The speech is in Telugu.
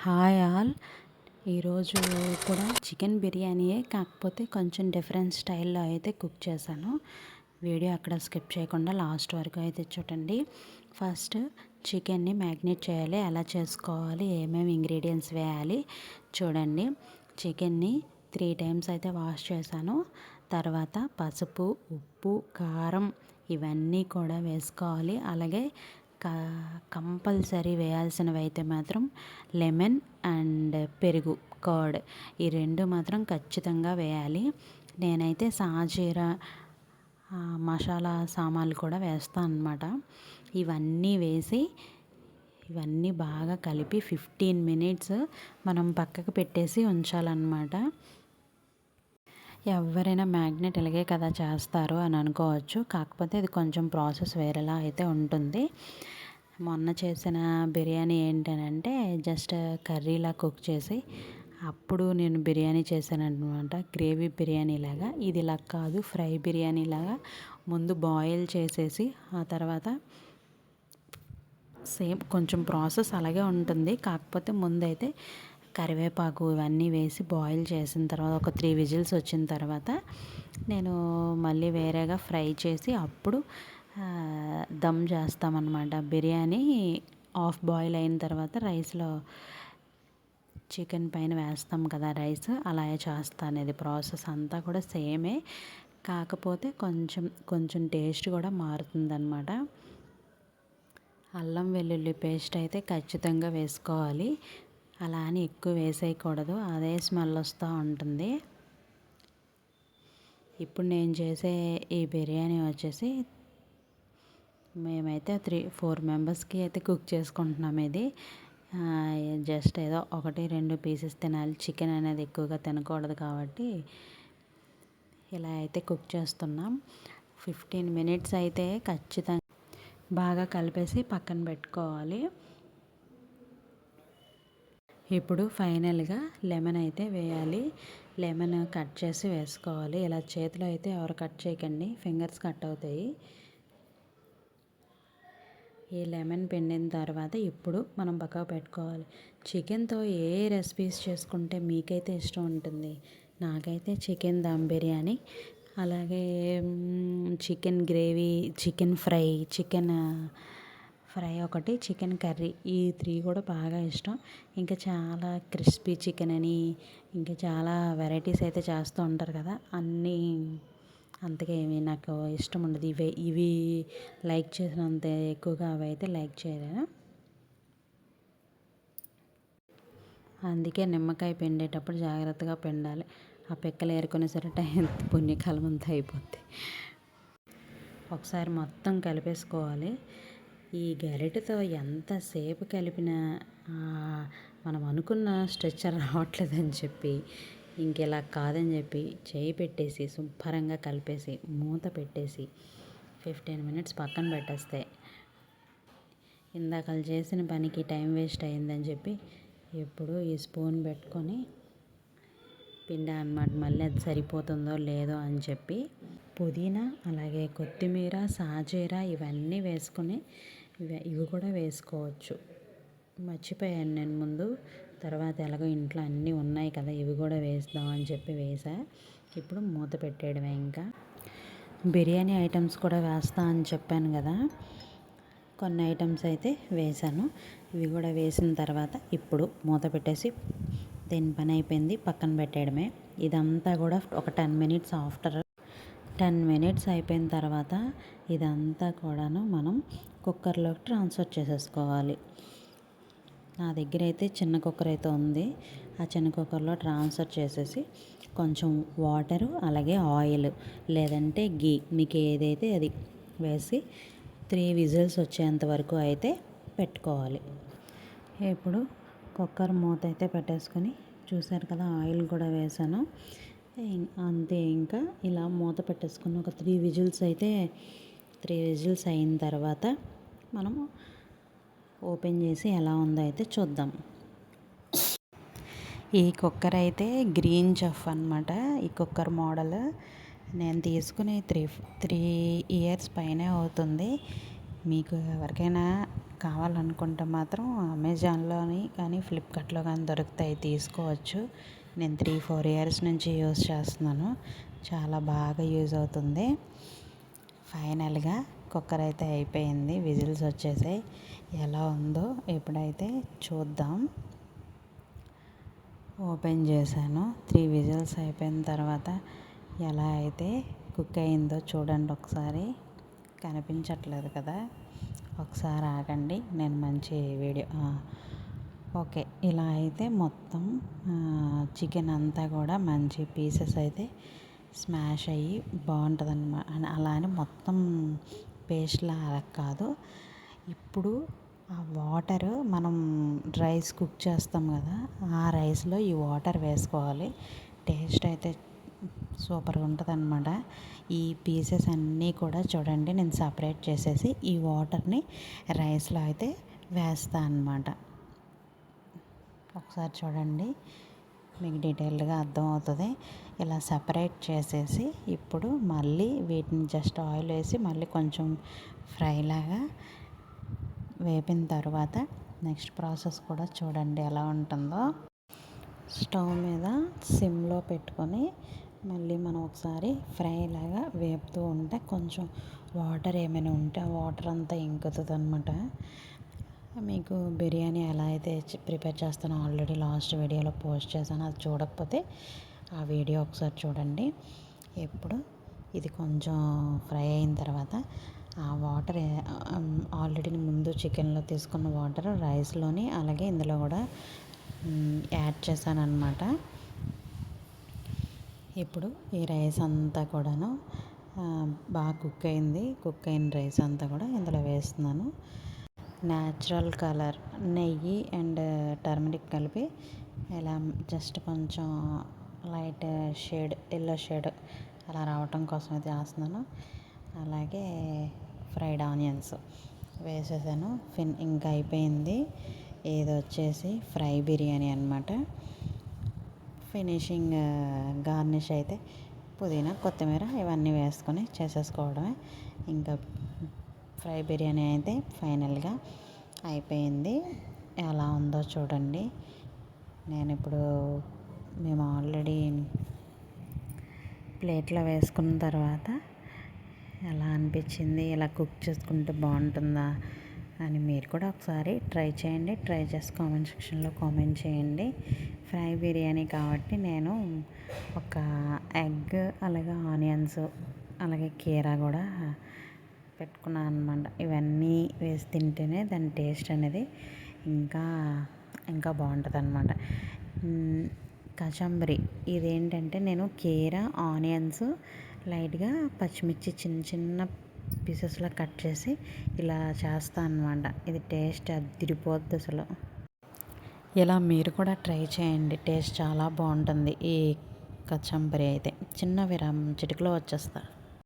Hi all. ఈరోజు కూడా చికెన్ బిర్యానీయే, కాకపోతే కొంచెం డిఫరెంట్ స్టైల్లో అయితే కుక్ చేశాను. వీడియో అక్కడ స్కిప్ చేయకుండా లాస్ట్ వరకు అయితే చూడండి. ఫస్ట్ చికెన్ని మ్యాగ్నేట్ చేయాలి. ఎలా చేసుకోవాలి, ఏమేమి ఇంగ్రీడియంట్స్ వేయాలి చూడండి. చికెన్ని 3 టైమ్స్ అయితే వాష్ చేశాను. తర్వాత పసుపు, ఉప్పు, కారం ఇవన్నీ కూడా వేసుకోవాలి. అలాగే కంపల్సరీ వేయాల్సినవి అయితే మాత్రం లెమన్ అండ్ పెరుగు, కర్డ్, ఈ రెండు మాత్రం ఖచ్చితంగా వేయాలి. నేనైతే సాజీరా మసాలా సామాన్లు కూడా వేస్తాను అన్నమాట. ఇవన్నీ వేసి ఇవన్నీ బాగా కలిపి 15 మినిట్స్ మనం పక్కకు పెట్టేసి ఉంచాలన్నమాట. ఎవరైనా మ్యాగ్నెట్ ఇలాగే కదా చేస్తారు అని అనుకోవచ్చు, కాకపోతే ఇది కొంచెం ప్రాసెస్ వేరేలా అయితే ఉంటుంది. మొన్న చేసిన బిర్యానీ ఏంటనంటే జస్ట్ కర్రీలా కుక్ చేసి అప్పుడు నేను బిర్యానీ చేశాను అనమాట. గ్రేవీ బిర్యానీ లాగా. ఇది ఇలా కాదు, ఫ్రై బిర్యానీ లాగా ముందు బాయిల్ చేసేసి ఆ తర్వాత సేమ్ కొంచెం ప్రాసెస్ అలాగే ఉంటుంది. కాకపోతే ముందైతే కరివేపాకు ఇవన్నీ వేసి బాయిల్ చేసిన తర్వాత ఒక 3 విజిల్స్ వచ్చిన తర్వాత నేను మళ్ళీ వేరేగా ఫ్రై చేసి అప్పుడు దమ్ చేస్తామన్నమాట. బిర్యానీ హాఫ్ బాయిల్ అయిన తర్వాత రైస్లో చికెన్ పైన వేస్తాం కదా రైస్, అలాగే చేస్తాను. ఇది ప్రాసెస్ అంతా కూడా సేమే, కాకపోతే కొంచెం టేస్ట్ కూడా మారుతుందన్నమాట. అల్లం వెల్లుల్లి పేస్ట్ అయితే ఖచ్చితంగా వేసుకోవాలి. అలా అని ఎక్కువ వేసేయకూడదు, అదే స్మెల్ వస్తూ ఉంటుంది. ఇప్పుడు నేను చేసే ఈ బిర్యానీ వచ్చేసి మేమైతే 3-4 మెంబర్స్కి అయితే కుక్ చేసుకుంటున్నాం. ఇది జస్ట్ ఏదో 1-2 పీసెస్ తినాలి, చికెన్ అనేది ఎక్కువగా తినకూడదు కాబట్టి ఇలా అయితే కుక్ చేస్తున్నాం. 15 మినిట్స్ అయితే ఖచ్చితంగా బాగా కలిపేసి పక్కన పెట్టుకోవాలి. ఇప్పుడు ఫైనల్గా లెమన్ అయితే వేయాలి. లెమన్ కట్ చేసి వేసుకోవాలి. ఇలా చేతిలో అయితే ఎవరు కట్ చేయకండి, ఫింగర్స్ కట్ అవుతాయి. ఈ లెమన్ పిండిన తర్వాత ఇప్పుడు మనం పక్కకు పెట్టుకోవాలి. చికెన్తో ఏ రెసిపీస్ చేసుకుంటే మీకైతే ఇష్టం ఉంటుంది. నాకైతే చికెన్ దమ్ బిర్యానీ, అలాగే చికెన్ గ్రేవీ, చికెన్ ఫ్రై ఒకటి, చికెన్ కర్రీ, ఈ 3 కూడా బాగా ఇష్టం. ఇంకా చాలా క్రిస్పీ చికెన్ అని ఇంకా చాలా వెరైటీస్ అయితే చేస్తూ ఉంటారు కదా, అన్నీ అంతగా ఏమి నాకు ఇష్టం ఉండదు. ఇవి లైక్ చేసినంత ఎక్కువగా అవి అయితే లైక్ చేయలేను. అందుకే నిమ్మకాయ పిండేటప్పుడు జాగ్రత్తగా పిండాలి. ఆ పిక్కలు ఏరుకునేసరికి టైం పుణ్యకాలం అంతా అయిపోద్ది. ఒకసారి మొత్తం కలిపేసుకోవాలి. ఈ గరిటెతో ఎంతసేపు కలిపినా మనం అనుకున్న స్ట్రెచ్చర్ రావట్లేదని చెప్పి ఇంకెలా కాదని చెప్పి చేయి పెట్టేసి శుభ్రంగా కలిపేసి మూత పెట్టేసి 15 మినిట్స్ పక్కన పెట్టేస్తే ఇందాక చేసిన పనికి టైం వేస్ట్ అయిందని చెప్పి ఎప్పుడు ఈ స్పూన్ పెట్టుకొని పిండా అన్నమాట. మళ్ళీ అది సరిపోతుందో లేదో అని చెప్పి పుదీనా, అలాగే కొత్తిమీర, సాజీరా ఇవన్నీ వేసుకొని ఇవి కూడా వేసుకోవచ్చు. మర్చిపోయాను నేను ముందు. తర్వాత ఎలాగో ఇంట్లో అన్నీ ఉన్నాయి కదా, ఇవి కూడా వేస్తాం అని చెప్పి వేసా. ఇప్పుడు మూత పెట్టేయడమే. ఇంకా బిర్యానీ ఐటమ్స్ కూడా వేస్తా అని చెప్పాను కదా, కొన్ని ఐటమ్స్ అయితే వేసాను. ఇవి కూడా వేసిన తర్వాత ఇప్పుడు మూత పెట్టేసి దీని పని అయిపోయింది, పక్కన పెట్టేయడమే. ఇదంతా కూడా ఒక 10 మినిట్స్ 10 మినిట్స్ అయిపోయిన తర్వాత ఇదంతా కూడాను మనం కుక్కర్లోకి ట్రాన్స్ఫర్ చేసేసుకోవాలి. నా దగ్గర అయితే చిన్న కుక్కర్ అయితే ఉంది. ఆ చిన్న కుక్కర్లో ట్రాన్స్ఫర్ చేసేసి కొంచెం వాటరు, అలాగే ఆయిల్ లేదంటే గీ, మీకు ఏదైతే అది వేసి 3 విజిల్స్ వచ్చేంత వరకు అయితే పెట్టుకోవాలి. ఇప్పుడు కుక్కర్ మూత అయితే పెట్టేసుకొని చూసారు కదా, ఆయిల్ కూడా వేసాను. అంతే, ఇంకా ఇలా మూత పెట్టేసుకుని ఒక 3 విజిల్స్ అయిన తర్వాత మనము ఓపెన్ చేసి ఎలా ఉందో అయితే చూద్దాం. ఈ కుక్కర్ అయితే గ్రీన్ చెఫ్ అన్నమాట. ఈ కుక్కర్ మోడల్ నేను తీసుకుని 3 ఇయర్స్ పైనే అవుతుంది. మీకు ఎవరికైనా కావాలనుకుంటే మాత్రం అమెజాన్లోని కానీ ఫ్లిప్కార్ట్లో కానీ దొరుకుతాయి, తీసుకోవచ్చు. నేను 3-4 ఇయర్స్ నుంచి యూజ్ చేస్తున్నాను, చాలా బాగా యూజ్ అవుతుంది. ఫైనల్గా కుక్కర్ అయితే అయిపోయింది, విజిల్స్ వచ్చేసాయి. ఎలా ఉందో ఇప్పుడైతే చూద్దాం. ఓపెన్ చేశాను. 3 విజిల్స్ అయిపోయిన తర్వాత ఎలా అయితే కుక్ అయిందో చూడండి ఒకసారి. కనిపించట్లేదు కదా, ఒకసారి ఆగండి, నేను మంచి వీడియో ఓకే. ఇలా అయితే మొత్తం చికెన్ అంతా కూడా మంచి పీసెస్ అయితే స్మాష్ అయ్యి బాగుంటుంది అన్నమాట. అలా అని మొత్తం పేస్ట్లా అలా కాదు. ఇప్పుడు ఆ వాటర్ మనం రైస్ కుక్ చేస్తాం కదా, ఆ రైస్లో ఈ వాటర్ వేసుకోవాలి. టేస్ట్ అయితే సూపర్గా ఉంటుంది అన్నమాట. ఈ పీసెస్ అన్నీ కూడా చూడండి, నేను సపరేట్ చేసేసి ఈ వాటర్ని రైస్లో అయితే వేస్తాను అన్నమాట. ఒకసారి చూడండి, మీకు డీటెయిల్డ్గా అర్థమవుతుంది. ఇలా సపరేట్ చేసేసి ఇప్పుడు మళ్ళీ వీటిని జస్ట్ ఆయిల్ వేసి మళ్ళీ కొంచెం ఫ్రైలాగా వేపిన తర్వాత నెక్స్ట్ ప్రాసెస్ కూడా చూడండి ఎలా ఉంటుందో. స్టవ్ మీద సిమ్లో పెట్టుకొని మళ్ళీ మనం ఒకసారి ఫ్రై లాగా వేపుతూ ఉంటే కొంచెం వాటర్ ఏమైనా ఉంటే ఆ వాటర్ అంతా ఇంకుతుంది అనమాట. మీకు బిర్యానీ ఎలా అయితే ప్రిపేర్ చేస్తానో ఆల్రెడీ లాస్ట్ వీడియోలో పోస్ట్ చేశాను, అది చూడకపోతే ఆ వీడియో ఒకసారి చూడండి. ఇప్పుడు ఇది కొంచెం ఫ్రై అయిన తర్వాత ఆ వాటర్ ఆల్రెడీ ముందు చికెన్లో తీసుకున్న వాటర్ రైస్లోని అలాగే ఇందులో కూడా యాడ్ చేశాను అన్నమాట. ఇప్పుడు ఈ రైస్ అంతా కూడాను బాగా కుక్ అయింది. కుక్ అయిన రైస్ అంతా కూడా ఇందులో వేస్తున్నాను. న్యాచురల్ కలర్ నెయ్యి అండ్ టర్మరిక్ కలిపి ఇలా జస్ట్ కొంచెం లైట్ షేడ్ ఎల్లో షేడ్ అలా రావటం కోసం అయితే వేస్తున్నాను. అలాగే ఫ్రైడ్ ఆనియన్స్ వేసేసాను. ఇంకా అయిపోయింది. ఇది వచ్చేసి ఫ్రై బిర్యానీ అన్నమాట. ఫినిషింగ్ గార్నిష్ అయితే పుదీనా కొత్తిమీర ఇవన్నీ వేసుకొని చేసేసుకోవడమే. ఇంకా ఫ్రై బిర్యానీ అయితే ఫైనల్గా అయిపోయింది. ఎలా ఉందో చూడండి. నేను ఇప్పుడు మేము ఆల్రెడీ ప్లేట్లో వేసుకున్న తర్వాత ఎలా అనిపించింది, ఇలా కుక్ చేసుకుంటే బాగుంటుందా అని మీరు కూడా ఒకసారి ట్రై చేయండి. ట్రై చేసి కామెంట్ సెక్షన్లో కామెంట్ చేయండి. ఫ్రై బిర్యానీ కాబట్టి నేను ఒక ఎగ్ అలాగే ఆనియన్స్ అలాగే కీరా కూడా పెట్టుకున్నాను అనమాట. ఇవన్నీ వేసి తింటేనే దాని టేస్ట్ అనేది ఇంకా ఇంకా బాగుంటుంది అనమాట. కచంబరి ఇదేంటంటే నేను కీరా ఆనియన్స్ లైట్గా పచ్చిమిర్చి చిన్న చిన్న పీసెస్లో కట్ చేసి ఇలా చేస్తాను అనమాట. ఇది టేస్ట్ అదిరిపోద్ది అసలు. ఇలా మీరు కూడా ట్రై చేయండి, టేస్ట్ చాలా బాగుంటుంది. ఈ కచంబరి అయితే చిన్న విరామం చిటికలో వచ్చేస్తా.